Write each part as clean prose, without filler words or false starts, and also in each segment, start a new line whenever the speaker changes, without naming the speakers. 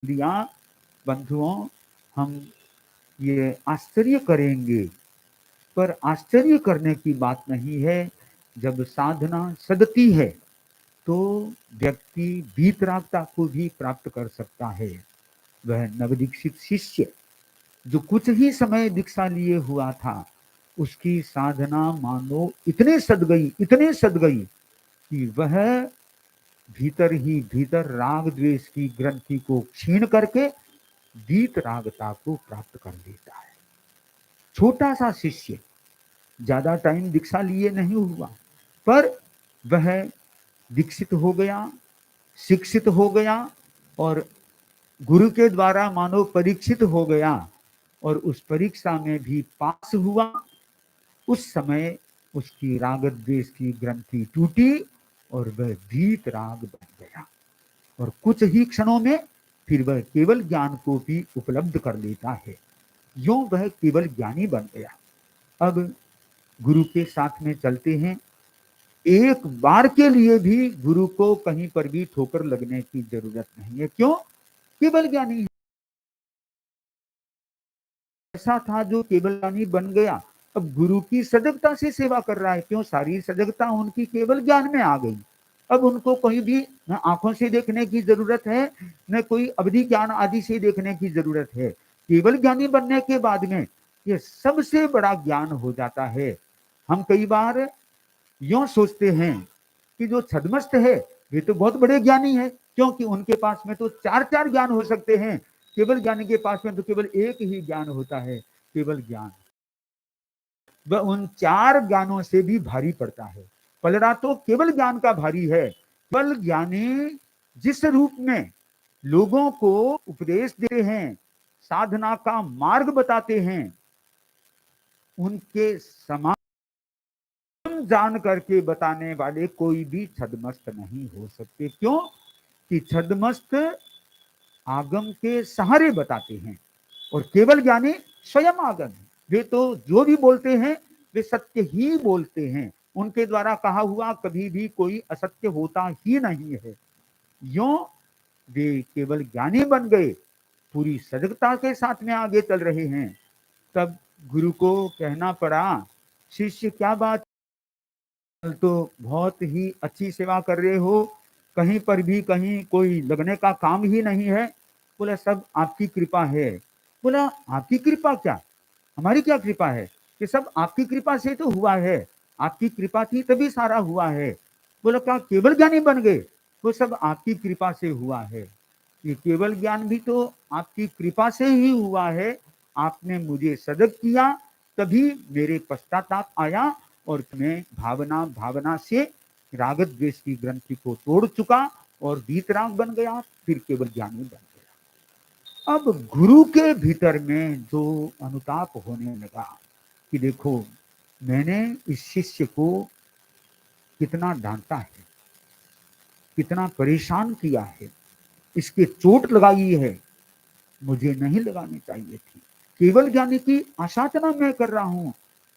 दिया। बंधुओं, हम ये आश्चर्य करेंगे, पर आश्चर्य करने की बात नहीं है। जब साधना सदती है तो व्यक्ति वीतरागता को भी प्राप्त कर सकता है। वह नवदीक्षित शिष्य जो कुछ ही समय दीक्षा लिए हुआ था, उसकी साधना मानो इतने सद गई, इतने सद गई कि वह भीतर ही भीतर राग द्वेष की ग्रंथि को क्षीण करके वीत रागता को प्राप्त कर लेता है। छोटा सा शिष्य, ज्यादा टाइम दीक्षा लिए नहीं हुआ, पर वह दीक्षित हो गया, शिक्षित हो गया और गुरु के द्वारा मानो परीक्षित हो गया, और उस परीक्षा में भी पास हुआ। उस समय उसकी राग द्वेष की ग्रंथि टूटी और वह वीत राग बन गया, और कुछ ही क्षणों में फिर वह केवल ज्ञान को भी उपलब्ध कर लेता है। यूं वह केवल ज्ञानी बन गया। अब गुरु के साथ में चलते हैं। एक बार के लिए भी गुरु को कहीं पर भी ठोकर लगने की जरूरत नहीं है। क्यों? केवल ज्ञानी ऐसा था जो केवल ज्ञानी बन गया, अब गुरु की सजगता से सेवा कर रहा है। क्यों? सारी सजगता उनकी केवल ज्ञान में आ गई। अब उनको कहीं भी न आंखों से देखने की जरूरत है, न कोई अवधि ज्ञान आदि से देखने की जरूरत है। केवल ज्ञानी बनने के बाद में ये सबसे बड़ा ज्ञान हो जाता है। हम कई बार यूं सोचते हैं कि जो छदमस्त है वे तो बहुत बड़े ज्ञानी है, क्योंकि उनके पास में तो चार चार ज्ञान हो सकते हैं। केवल ज्ञानी के पास में तो केवल एक ही ज्ञान होता है, केवल ज्ञान। वह उन चार ज्ञानों से भी भारी पड़ता है। पलड़ा तो केवल ज्ञान का भारी है। केवल ज्ञानी जिस रूप में लोगों को उपदेश देते हैं, साधना का मार्ग बताते हैं, उनके समान जान करके बताने वाले कोई भी छदमस्त नहीं हो सकते। क्यों? कि छदमस्त आगम के सहारे बताते हैं और केवल ज्ञानी स्वयं आगम है। वे तो जो भी बोलते हैं वे सत्य ही बोलते हैं। उनके द्वारा कहा हुआ कभी भी कोई असत्य होता ही नहीं है। यूं वे केवल ज्ञानी बन गए, पूरी सजगता के साथ में आगे चल रहे हैं। तब गुरु को कहना पड़ा, शिष्य क्या बात, तो बहुत ही अच्छी सेवा कर रहे हो, कहीं पर भी कहीं कोई लगने का काम ही नहीं है। बोला सब आपकी कृपा है। बोला आपकी कृपा क्या? हमारी क्या कृपा है? कि सब आपकी कृपा से तो हुआ है, आपकी कृपा थी तभी सारा हुआ है। बोला क्या केवल ज्ञानी बन गए? वो सब आपकी कृपा से हुआ है। ये केवल ज्ञान भी तो आपकी कृपा से ही हुआ है। आपने मुझे सजग किया, तभी मेरे पश्चाताप आया और मैं भावना भावना से राग द्वेष की ग्रंथि को तोड़ चुका और वीतराग बन गया, फिर केवल ज्ञानी बन गया। अब गुरु के भीतर में जो अनुताप होने लगा कि देखो मैंने इस शिष्य को कितना डांटा है, कितना परेशान किया है, इसके चोट लगाई है, मुझे नहीं लगानी चाहिए थी। केवल ज्ञानी की आसाधना मैं कर रहा हूं,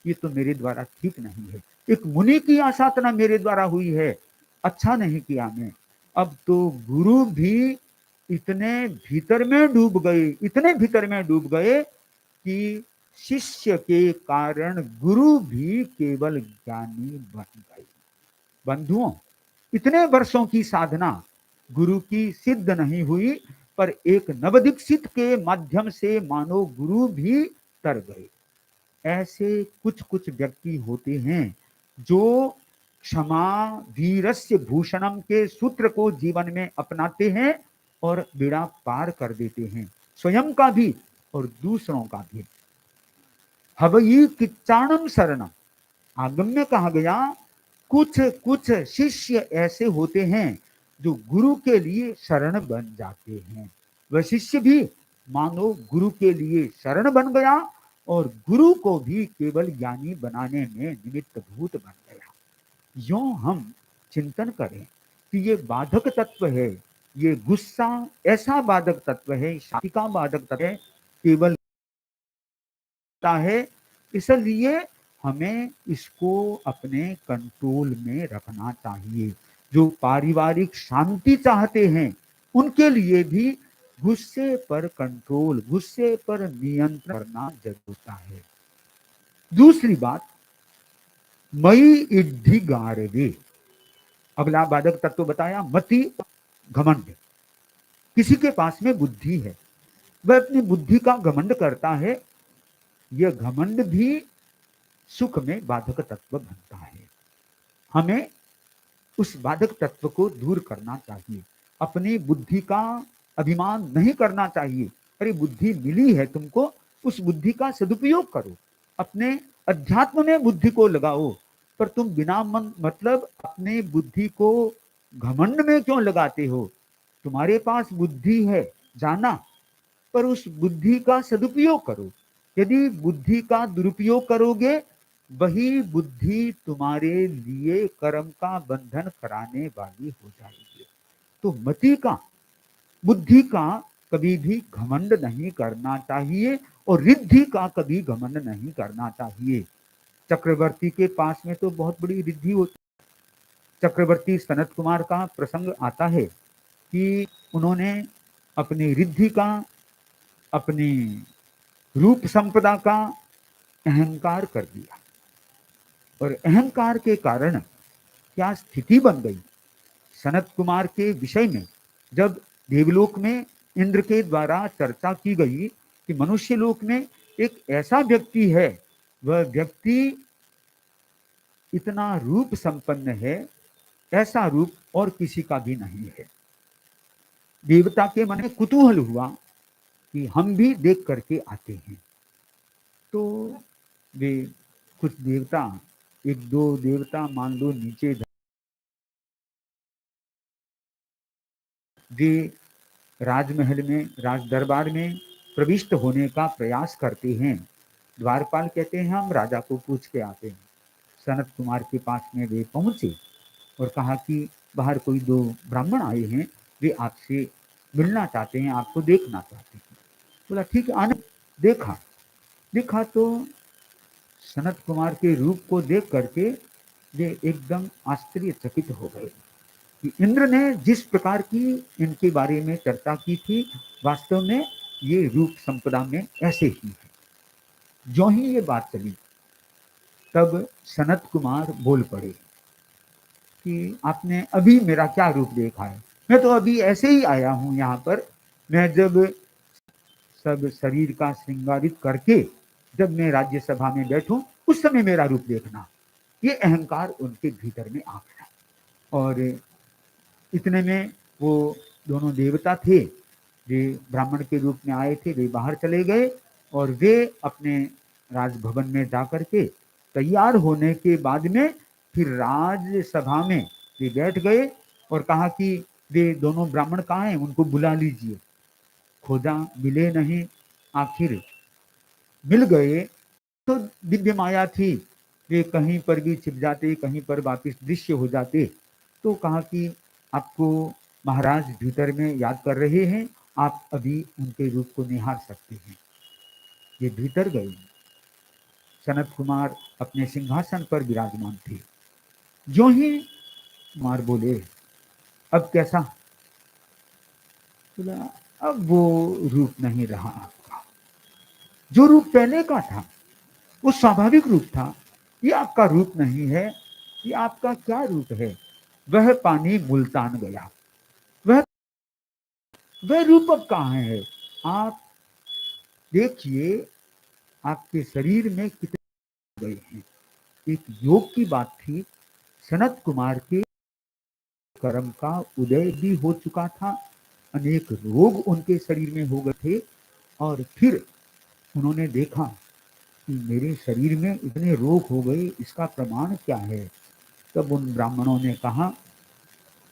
ये तो मेरे द्वारा ठीक नहीं है। एक मुनि की आसाधना मेरे द्वारा हुई है, अच्छा नहीं किया मैं। अब तो गुरु भी इतने भीतर में डूब गए, इतने भीतर में डूब गए कि शिष्य के कारण गुरु भी केवल ज्ञानी बन गए। बंधुओं, इतने वर्षों की साधना गुरु की सिद्ध नहीं हुई, पर एक नवदीक्षित के माध्यम से मानो गुरु भी तर गए। ऐसे कुछ कुछ व्यक्ति होते हैं जो क्षमा वीरस्य भूषणम के सूत्र को जीवन में अपनाते हैं और बेड़ा पार कर देते हैं, स्वयं का भी और दूसरों का भी। हवई किच्चाणम शरणम, आगम में कहा गया कुछ कुछ शिष्य ऐसे होते हैं जो गुरु के लिए शरण बन जाते हैं। वह शिष्य भी मानो गुरु के लिए शरण बन गया और गुरु को भी केवल ज्ञानी बनाने में निमित्त भूत बन गया। यूं हम चिंतन करें कि ये बाधक तत्व है, ये गुस्सा ऐसा बाधक तत्व है, शांति का बाधक तत्व है, केवल है। इसलिए हमें इसको अपने कंट्रोल में रखना चाहिए। जो पारिवारिक शांति चाहते हैं उनके लिए भी गुस्से पर कंट्रोल, गुस्से पर नियंत्रण करना जरूरी होता है। दूसरी बात, मई इद्धि गारवे, अगला बाधक तत्व बताया मति, घमंड। किसी के पास में बुद्धि है, वह अपनी बुद्धि का घमंड करता है, यह घमंड भी सुख में बाधक तत्व बनता है। हमें उस बाधक तत्व को दूर करना चाहिए, अपनी बुद्धि का अभिमान नहीं करना चाहिए। अरे बुद्धि मिली है तुमको, उस बुद्धि का सदुपयोग करो, अपने अध्यात्म में बुद्धि को लगाओ, पर तुम बिना मतलब अपने बुद्धि को घमंड में क्यों लगाते हो? तुम्हारे पास बुद्धि है जाना, पर उस बुद्धि का सदुपयोग करो। यदि बुद्धि का दुरुपयोग करोगे, वही बुद्धि तुम्हारे लिए कर्म का बंधन कराने वाली हो जाएगी। तो मति का, बुद्धि का कभी भी घमंड नहीं करना चाहिए, और रिद्धि का कभी घमंड नहीं करना चाहिए। चक्रवर्ती के पास में तो बहुत बड़ी रिद्धि होती। चक्रवर्ती सनत कुमार का प्रसंग आता है कि उन्होंने अपनी रिद्धि का, अपनी रूप संपदा का अहंकार कर दिया, और अहंकार के कारण क्या स्थिति बन गई। सनत कुमार के विषय में जब देवलोक में इंद्र के द्वारा चर्चा की गई कि मनुष्य लोक में एक ऐसा व्यक्ति है, वह व्यक्ति इतना रूप संपन्न है, ऐसा रूप और किसी का भी नहीं है। देवता के मन में कुतूहल हुआ कि हम भी देख करके आते हैं। तो वे कुछ देवता, एक दो देवता मान लो नीचे, वे राजमहल में, राज दरबार में प्रविष्ट होने का प्रयास करते हैं। द्वारपाल कहते हैं हम राजा को पूछ के आते हैं। सनत कुमार के पास में वे पहुंचे और कहा कि बाहर कोई दो ब्राह्मण आए हैं, वे आपसे मिलना चाहते हैं, आपको देखना चाहते हैं। बोला ठीक है, आने। देखा तो सनत कुमार के रूप को देख करके वे एकदम आश्चर्यचकित हो गए कि इंद्र ने जिस प्रकार की इनके बारे में चर्चा की थी, वास्तव में ये रूप संपदा में ऐसे ही है। जो ही ये बात चली, तब सनत कुमार बोल पड़े कि आपने अभी मेरा क्या रूप देखा है? मैं तो अभी ऐसे ही आया हूं यहाँ पर। मैं जब सब शरीर का श्रृंगारित करके जब मैं राज्यसभा में बैठूं, उस समय मेरा रूप देखना। ये अहंकार उनके भीतर में आ गया। और इतने में वो दोनों देवता थे, वे ब्राह्मण के रूप में आए थे, वे बाहर चले गए और वे अपने राजभवन में जाकर के तैयार होने के बाद में फिर राजसभा में वे बैठ गए और कहा कि वे दोनों ब्राह्मण कहाँ हैं, उनको बुला लीजिए। खोजा, मिले नहीं, आखिर मिल गए तो दिव्य माया थी, वे कहीं पर भी छिप जाते, कहीं पर वापिस दृश्य हो जाते। तो कहा कि आपको महाराज भीतर में याद कर रहे हैं, आप अभी उनके रूप को निहार सकते हैं। ये भीतर गए। सनत कुमार अपने सिंहासन पर विराजमान थे। जो ही कुमार बोले, अब कैसा? बोला अब वो रूप नहीं रहा आपका, जो रूप पहले का था वो स्वाभाविक रूप था। ये आपका रूप नहीं है। ये आपका क्या रूप है? वह पानी मुल्तान गया, वह रूप अब कहाँ है? आप देखिए आपके शरीर में कितने गए हैं। एक योग की बात थी, सनत कुमार के कर्म का उदय भी हो चुका था, अनेक रोग उनके शरीर में हो गए थे, और फिर उन्होंने देखा कि मेरे शरीर में इतने रोग हो गए, इसका प्रमाण क्या है? तब उन ब्राह्मणों ने कहा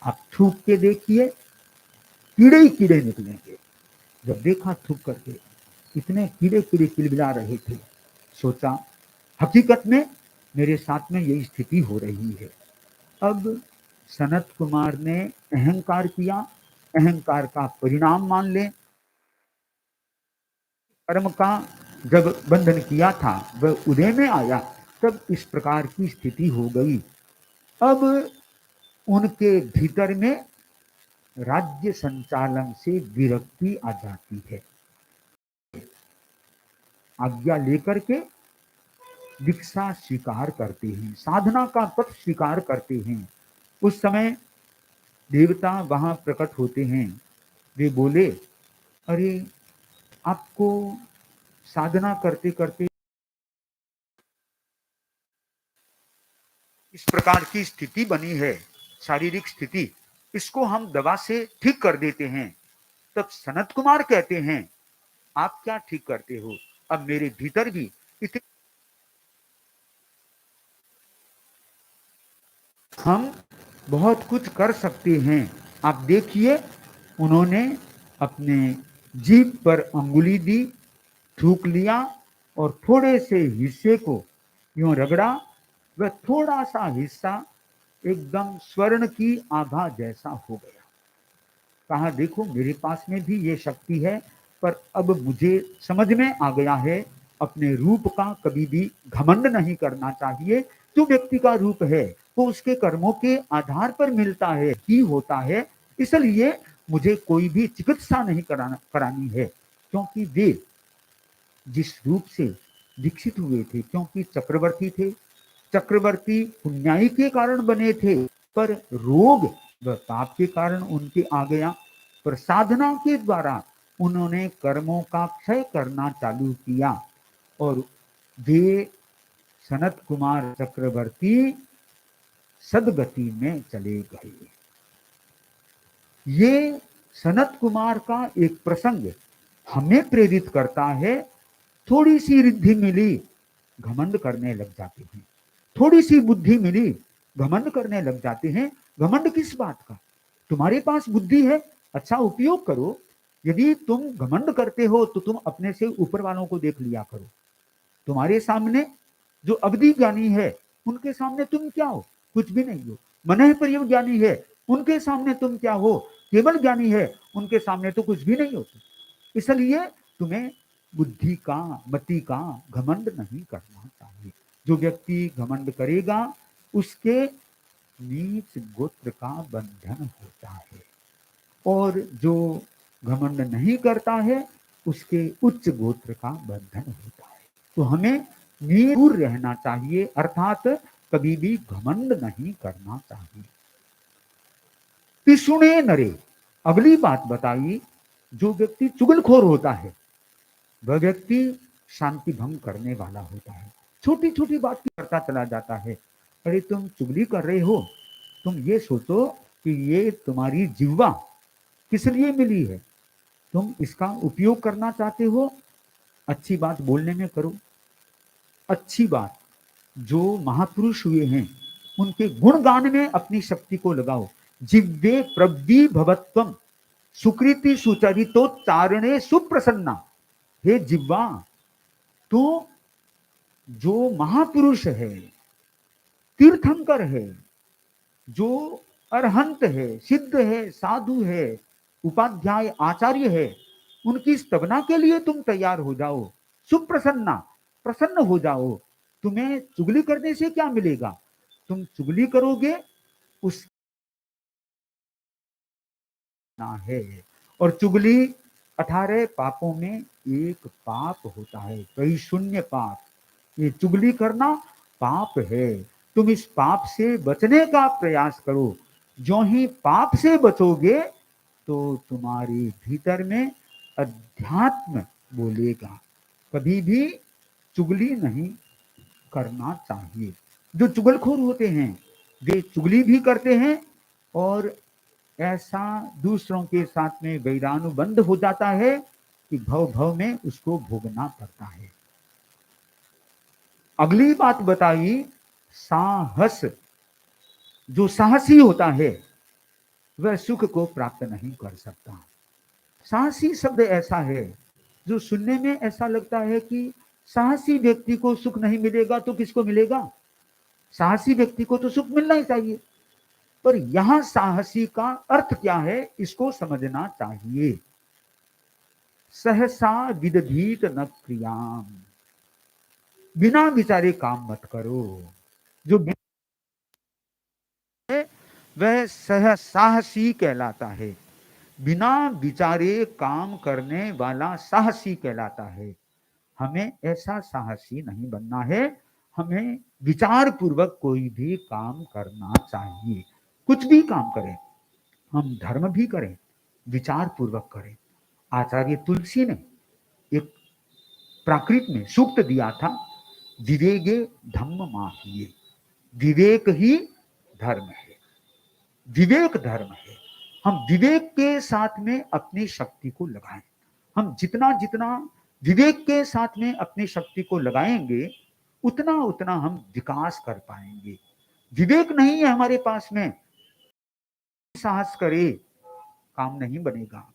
आप थूक के देखिए, कीड़े ही कीड़े निकलेंगे। जब देखा थूक करके, इतने कीड़े कीड़े किलबिला रहे थे, सोचा हकीकत में मेरे साथ में यही स्थिति हो रही है। अब सनत कुमार ने अहंकार किया, अहंकार का परिणाम मान ले, कर्म का जब बंधन किया था वह उदय में आया, तब इस प्रकार की स्थिति हो गई। अब उनके भीतर में राज्य संचालन से विरक्ति आ जाती है। आज्ञा लेकर के दीक्षा स्वीकार करते हैं, साधना का पथ स्वीकार करते हैं। उस समय देवता वहां प्रकट होते हैं। वे बोले, अरे आपको साधना करते करते इस प्रकार की स्थिति बनी है, शारीरिक स्थिति, इसको हम दवा से ठीक कर देते हैं। तब सनत कुमार कहते हैं, आप क्या ठीक करते हो, अब मेरे भीतर भी इतने हम बहुत कुछ कर सकते हैं। आप देखिए, उन्होंने अपने जीभ पर अंगुली दी, थूक लिया और थोड़े से हिस्से को यूं रगड़ा। वह थोड़ा सा हिस्सा एकदम स्वर्ण की आभा जैसा हो गया। कहा, देखो मेरे पास में भी ये शक्ति है, पर अब मुझे समझ में आ गया है, अपने रूप का कभी भी घमंड नहीं करना चाहिए। जो व्यक्ति का रूप है वो उसके कर्मों के आधार पर मिलता है, ही होता है। इसलिए मुझे कोई भी चिकित्सा नहीं करानी है, क्योंकि वे जिस रूप से विकसित हुए थे, क्योंकि चक्रवर्ती थे, चक्रवर्ती पुण्याई के कारण बने थे, पर रोग व पाप के कारण उनके आ गया। पर साधना के द्वारा उन्होंने कर्मों का क्षय करना चालू किया और वे सनत कुमार चक्रवर्ती सदगति में चले गए। ये सनत कुमार का एक प्रसंग हमें प्रेरित करता है। थोड़ी सी रिद्धि मिली, घमंड करने लग जाते हैं। थोड़ी सी बुद्धि मिली, घमंड करने लग जाते हैं। घमंड किस बात का? तुम्हारे पास बुद्धि है, अच्छा उपयोग करो। यदि तुम घमंड करते हो तो तुम अपने से ऊपर वालों को देख लिया करो। तुम्हारे सामने जो अवधि ज्ञानी है, उनके सामने तुम क्या हो? कुछ भी नहीं हो। मनः पर्यव ज्ञानी है, उनके सामने तुम क्या हो? केवल ज्ञानी है, उनके सामने तो कुछ भी नहीं होते। इसलिए तुम्हें बुद्धि का, मति का घमंड नहीं करना चाहिए। जो व्यक्ति घमंड करेगा उसके नीच गोत्र का बंधन होता है, और जो घमंड नहीं करता है उसके उच्च गोत्र का बंधन होता है। तो हमें दूर रहना चाहिए, अर्थात कभी भी घमंड नहीं करना चाहिए। पिसुणे नरे, अगली बात बताई, जो व्यक्ति चुगलखोर होता है वह व्यक्ति शांति भंग करने वाला होता है। छोटी छोटी बात की करता चला जाता है। अरे तुम चुगली कर रहे हो, तुम ये सोचो कि ये तुम्हारी जिह्वा किस लिए मिली है, तुम इसका उपयोग करना चाहते हो, अच्छी बात बोलने में करो। अच्छी बात, जो महापुरुष हुए हैं उनके गुणगान में अपनी शक्ति को लगाओ। जिव्वे प्रब्दी भवत्वम सुकृति सुचरितोच्चारणे सुप्रसन्ना। हे जिह्वा, तो जो महापुरुष है, तीर्थंकर है, जो अरहंत है, सिद्ध है, साधु है, उपाध्याय आचार्य है, उनकी स्तवना के लिए तुम तैयार हो जाओ। सुप्रसन्ना, प्रसन्न हो जाओ। तुम्हें चुगली करने से क्या मिलेगा? तुम चुगली करोगे उस ना है। और चुगली 18 पापों में एक पाप होता है, कई शून्य पाप। ये चुगली करना पाप है। तुम इस पाप से बचने का प्रयास करो। जो ही पाप से बचोगे तो तुम्हारे भीतर में अध्यात्म बोलेगा। कभी भी चुगली नहीं करना चाहिए। जो चुगलखोर होते हैं वे चुगली भी करते हैं, और ऐसा दूसरों के साथ में वैरानुबंध हो जाता है कि भव भव में उसको भोगना पड़ता है। अगली बात बताई, साहस। जो साहसी होता है वह सुख को प्राप्त नहीं कर सकता। साहसी शब्द ऐसा है जो सुनने में ऐसा लगता है कि साहसी व्यक्ति को सुख नहीं मिलेगा तो किसको मिलेगा? साहसी व्यक्ति को तो सुख मिलना ही चाहिए। पर यहां साहसी का अर्थ क्या है, इसको समझना चाहिए। सहसा विदधीत न क्रियाम, बिना विचारे काम मत करो। जो वह साहसी कहलाता है। बिना विचारे काम करने वाला साहसी कहलाता है। हमें ऐसा साहसी नहीं बनना है, हमें विचार पूर्वक कोई भी काम करना चाहिए। कुछ भी काम करें, हम धर्म भी करें, विचार पूर्वक करें। आचार्य तुलसी ने एक प्राकृत में सूक्त दिया था, विवेगे धम्म माहिए। विवेक ही धर्म है, विवेक धर्म है। हम विवेक के साथ में अपनी शक्ति को लगाएं। हम जितना जितना विवेक के साथ में अपनी शक्ति को लगाएंगे, उतना उतना हम विकास कर पाएंगे। विवेक नहीं है हमारे पास में, साहस करे, काम नहीं बनेगा।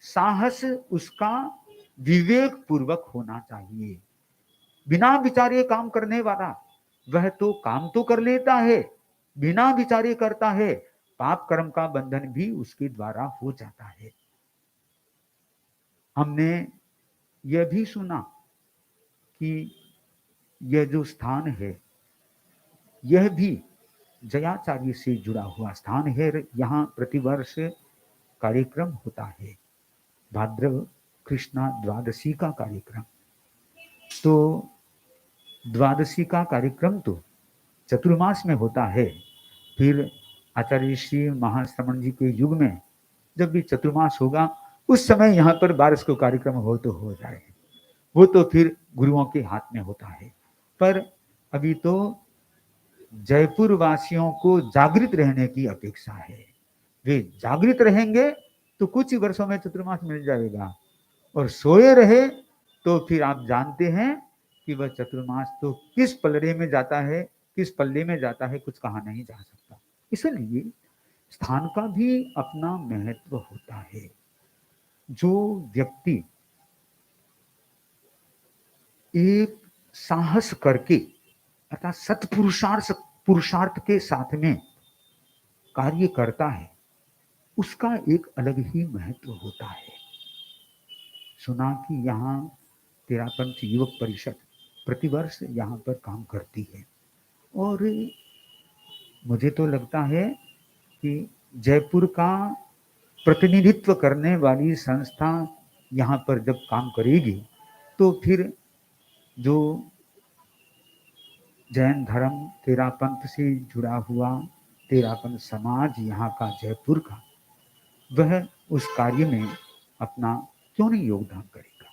साहस उसका विवेक पूर्वक होना चाहिए। बिना विचारे काम करने वाला, वह तो काम तो कर लेता है, बिना विचारे करता है, पाप कर्म का बंधन भी उसके द्वारा हो जाता है। हमने यह भी सुना कि यह जो स्थान है, यह भी जयाचार्य से जुड़ा हुआ स्थान है। यहाँ प्रतिवर्ष कार्यक्रम होता है, भाद्रव कृष्णा द्वादशी का कार्यक्रम। तो द्वादशी का कार्यक्रम तो चतुर्मास में होता है। फिर आचार्य श्री महाश्रमण जी के युग में जब भी चतुर्मास होगा, उस समय यहाँ पर बारिश को कार्यक्रम हो तो हो जाए, वो तो फिर गुरुओं के हाथ में होता है। पर अभी तो जयपुर वासियों को जागृत रहने की अपेक्षा है। वे जागृत रहेंगे तो कुछ ही वर्षों में चतुर्मास मिल जाएगा, और सोए रहे तो फिर आप जानते हैं कि वह चतुर्मास तो किस पलड़े में जाता है, किस पल्ले में जाता है, कुछ कहा नहीं जा सकता। इसलिए स्थान का भी अपना महत्व होता है। जो व्यक्ति एक साहस करके अर्थात पुरुषार्थ के साथ में कार्य करता है, उसका एक अलग ही महत्व होता है। सुना कि यहाँ तेरापंथ युवक परिषद प्रतिवर्ष यहाँ पर काम करती है, और मुझे तो लगता है कि जयपुर का प्रतिनिधित्व करने वाली संस्था यहाँ पर जब काम करेगी, तो फिर जो जैन धर्म तेरापंथ से जुड़ा हुआ तेरापंथ समाज यहाँ का जयपुर का, वह उस कार्य में अपना क्यों नहीं योगदान करेगा,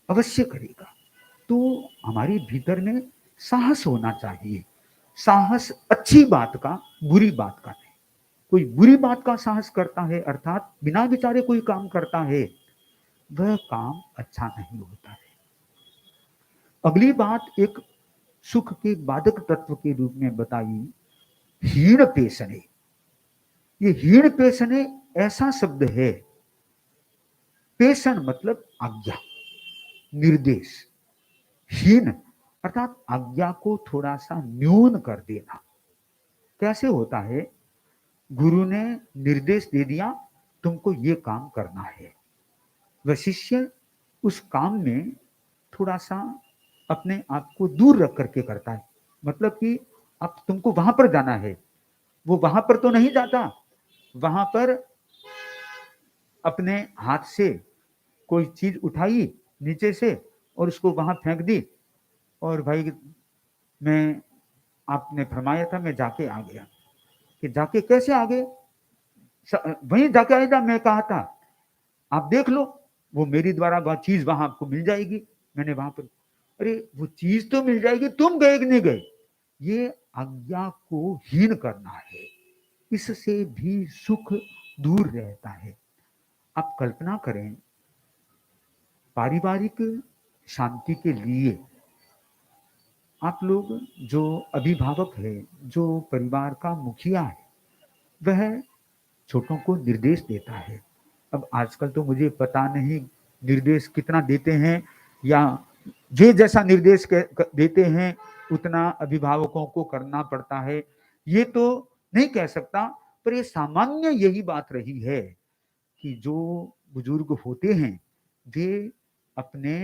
अवश्य करेगा। तो हमारे भीतर में साहस होना चाहिए। साहस अच्छी बात का, बुरी बात का नहीं। कोई बुरी बात का साहस करता है, अर्थात बिना विचारे कोई काम करता है, वह काम अच्छा नहीं होता है। अगली बात एक सुख के बाधक तत्व के रूप में बताई, हीण पेशने। ये हीण पेशने ऐसा शब्द है, पेशन मतलब आज्ञा, निर्देश। हीन अर्थात आज्ञा को थोड़ा सा न्यून कर देना। कैसे होता है, गुरु ने निर्देश दे दिया तुमको ये काम करना है, वह शिष्य उस काम में थोड़ा सा अपने आप को दूर रख करके करता है। मतलब कि अब तुमको वहां पर जाना है, वो वहां पर तो नहीं जाता, वहां पर अपने हाथ से कोई चीज उठाई नीचे से और उसको वहां फेंक दी, और भाई मैं, आपने फरमाया था मैं जाके आ गया। कि जाके कैसे आ गए, वहीं जाके आया था, मैं कहा था आप देख लो, वो मेरी द्वारा वह चीज वहां आपको मिल जाएगी। मैंने वहां पर, अरे वो चीज तो मिल जाएगी, तुम गए कि नहीं गए। ये आज्ञा को हीन करना है, इससे भी सुख दूर रहता है। आप कल्पना करें, पारिवारिक शांति के लिए आप लोग, जो अभिभावक है, जो परिवार का मुखिया है, वह छोटों को निर्देश देता है। अब आजकल तो मुझे पता नहीं निर्देश कितना देते हैं, या जे जैसा निर्देश देते हैं उतना अभिभावकों को करना पड़ता है, ये तो नहीं कह सकता। पर ये सामान्य यही बात रही है कि जो बुजुर्ग होते हैं, वे अपने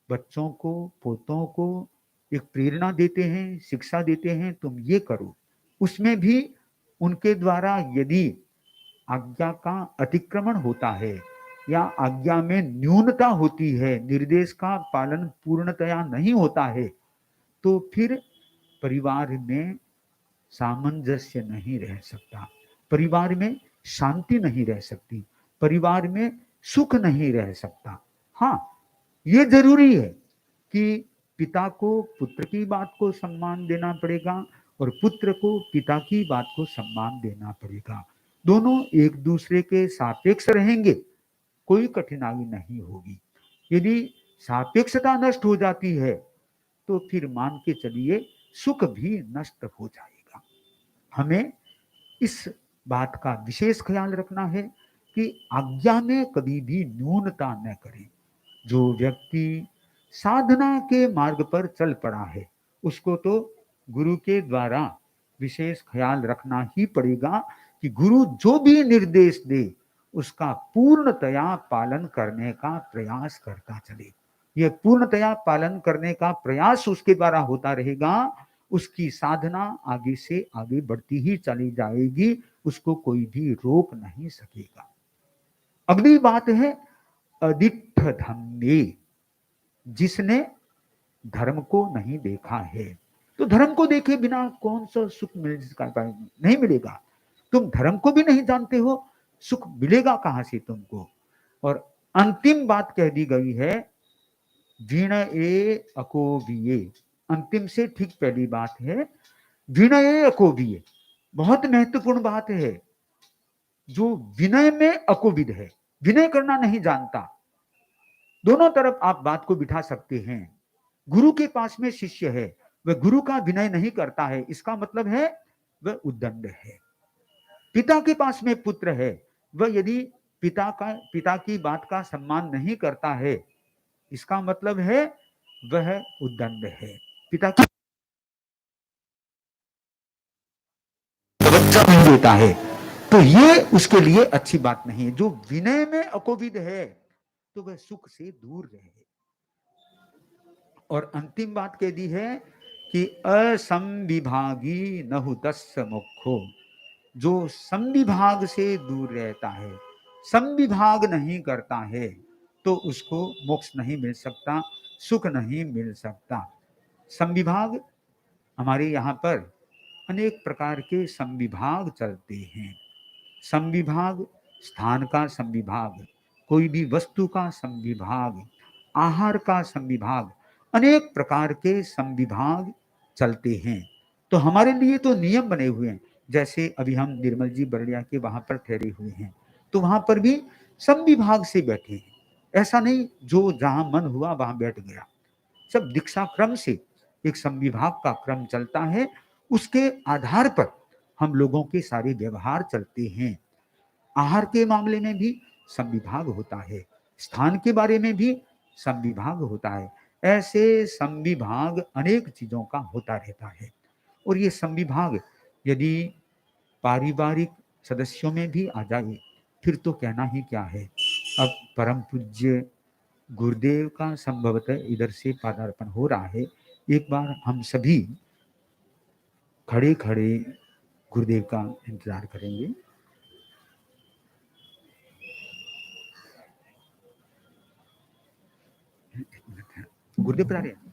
बच्चों को, पोतों को एक प्रेरणा देते हैं, शिक्षा देते हैं, तुम ये करो। उसमें भी उनके द्वारा यदि आज्ञा का अतिक्रमण होता है या आज्ञा में न्यूनता होती है, निर्देश का पालन पूर्णतया नहीं होता है, तो फिर परिवार में सामंजस्य नहीं रह सकता, परिवार में शांति नहीं रह सकती, परिवार में सुख नहीं रह सकता। हाँ, ये जरूरी है कि पिता को पुत्र की बात को सम्मान देना पड़ेगा और पुत्र को पिता की बात को सम्मान देना पड़ेगा। दोनों एक दूसरे के सापेक्ष रहेंगे, कोई कठिनाई नहीं होगी। यदि सापेक्षता नष्ट हो जाती है तो फिर मान के चलिए सुख भी नष्ट हो जाएगा। हमें इस बात का विशेष ख्याल रखना है कि आज्ञा में कभी भी न्यूनता न करें। जो व्यक्ति साधना के मार्ग पर चल पड़ा है उसको तो गुरु के द्वारा विशेष ख्याल रखना ही पड़ेगा कि गुरु जो भी निर्देश दे उसका पूर्णतया पालन करने का प्रयास करता चले। यह पूर्णतया पालन करने का प्रयास उसके द्वारा होता रहेगा, उसकी साधना आगे से आगे बढ़ती ही चली जाएगी, उसको कोई भी रोक नहीं सकेगा। अगली बात है अदिठ धम्मे, जिसने धर्म को नहीं देखा है। तो धर्म को देखे बिना कौन सा सुख नहीं मिलेगा। तुम धर्म को भी नहीं जानते हो, सुख मिलेगा कहां से तुमको। और अंतिम बात कह दी गई है विनये अकोविये, अंतिम से ठीक पहली बात है विनये अकोविये, बहुत महत्वपूर्ण बात है। जो विनय में अकोविद है, विनय करना नहीं जानता, दोनों तरफ आप बात को बिठा सकते हैं। गुरु के पास में शिष्य है, वह गुरु का विनय नहीं करता है, इसका मतलब है वह उद्दंड है। पिता के पास में पुत्र है, वह यदि पिता की बात का सम्मान नहीं करता है, इसका मतलब है वह उद्दंड है, पिता की तवज्जो नहीं देता है। तो ये उसके लिए अच्छी बात नहीं है। जो विनय में अकोविद है तो वह सुख से दूर रहे। और अंतिम बात कह दी है कि असंविभागी नहुतस्य मोक्षो, जो संविभाग से दूर रहता है, संविभाग नहीं करता है, तो उसको मोक्ष नहीं मिल सकता, सुख नहीं मिल सकता। संविभाग, हमारे यहाँ पर अनेक प्रकार के संविभाग चलते हैं। संविभाग, स्थान का संविभाग, कोई भी वस्तु का संविभाग, आहार का संविभाग, अनेक प्रकार के संविभाग चलते हैं। तो हमारे लिए तो नियम बने हुए हैं। जैसे अभी हम निर्मल जी बरड़िया के वहां पर ठहरे हुए हैं, तो वहां पर भी संविभाग से बैठे हैं। ऐसा नहीं जो जहां मन हुआ वहां बैठ गया, सब दीक्षा क्रम से एक संविभाग का क्रम चलता है, उसके आधार पर हम लोगों के सारे व्यवहार चलते हैं। आहार के मामले में भी संविभाग होता है, स्थान के बारे में भी संविभाग होता है। ऐसे संविभाग अनेक चीजों का होता रहता है। और ये संविभाग यदि पारिवारिक सदस्यों में भी आ जाए फिर तो कहना ही क्या है। अब परम पूज्य गुरुदेव का संभवतः इधर से पादार्पण हो रहा है। एक बार हम सभी खड़े खड़े गुरुदेव का इंतजार करेंगे। गुरुदेव पर आ रहे हैं।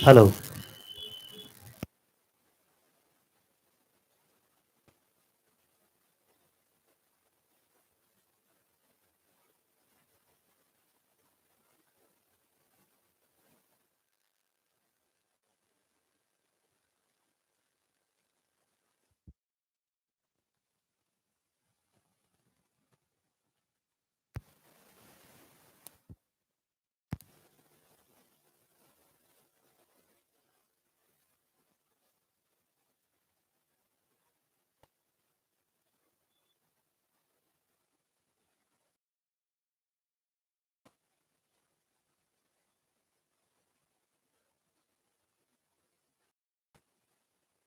हेलो।